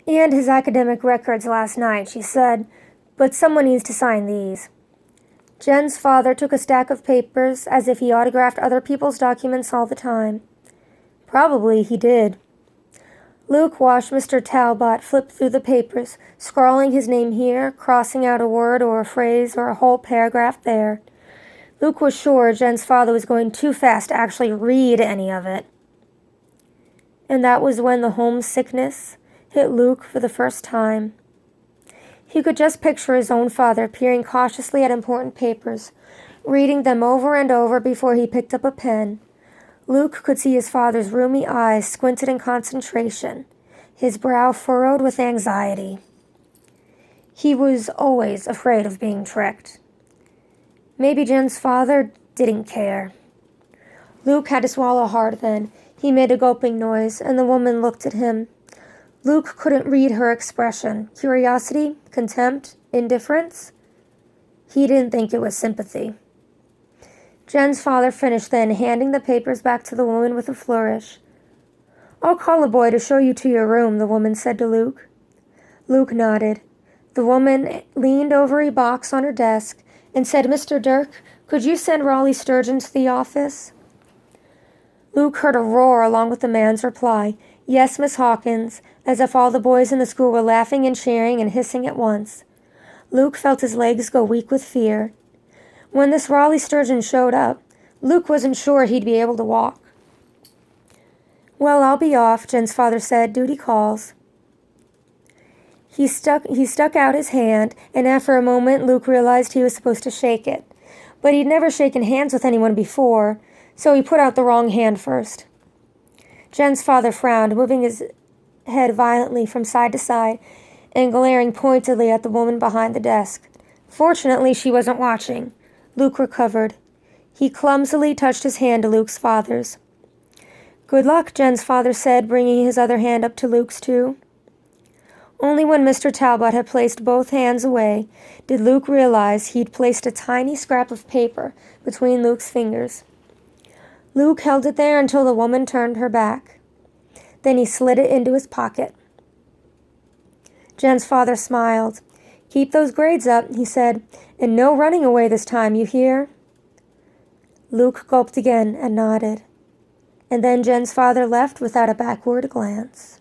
And his academic records last night, she said, but someone needs to sign these. Jen's father took a stack of papers as if he autographed other people's documents all the time. Probably he did. Luke watched Mr. Talbot flip through the papers, scrawling his name here, crossing out a word or a phrase or a whole paragraph there. Luke was sure Jen's father was going too fast to actually read any of it. And that was when the homesickness hit Luke for the first time. He could just picture his own father peering cautiously at important papers, reading them over and over before he picked up a pen. Luke could see his father's rheumy eyes squinted in concentration, his brow furrowed with anxiety. He was always afraid of being tricked. Maybe Jen's father didn't care. Luke had to swallow hard then. He made a gulping noise, and the woman looked at him. Luke couldn't read her expression. Curiosity? Contempt? Indifference? He didn't think it was sympathy. Jen's father finished then, handing the papers back to the woman with a flourish. "I'll call a boy to show you to your room," the woman said to Luke. Luke nodded. The woman leaned over a box on her desk and said, "Mr. Dirk, could you send Raleigh Sturgeon to the office?" Luke heard a roar along with the man's reply, "Yes, Miss Hawkins," as if all the boys in the school were laughing and cheering and hissing at once. Luke felt his legs go weak with fear. When this Raleigh Sturgeon showed up, Luke wasn't sure he'd be able to walk. "Well, I'll be off," Jen's father said. "Duty calls." He stuck out his hand, and after a moment Luke realized he was supposed to shake it. But he'd never shaken hands with anyone before, so he put out the wrong hand first. Jen's father frowned, moving his head violently from side to side and glaring pointedly at the woman behind the desk. Fortunately, she wasn't watching. Luke recovered. He clumsily touched his hand to Luke's father's. "Good luck," Jen's father said, bringing his other hand up to Luke's too. Only when Mr. Talbot had placed both hands away did Luke realize he'd placed a tiny scrap of paper between Luke's fingers. Luke held it there until the woman turned her back. Then he slid it into his pocket. Jen's father smiled. "Keep those grades up," he said, "and no running away this time, you hear?" Luke gulped again and nodded. And then Jen's father left without a backward glance.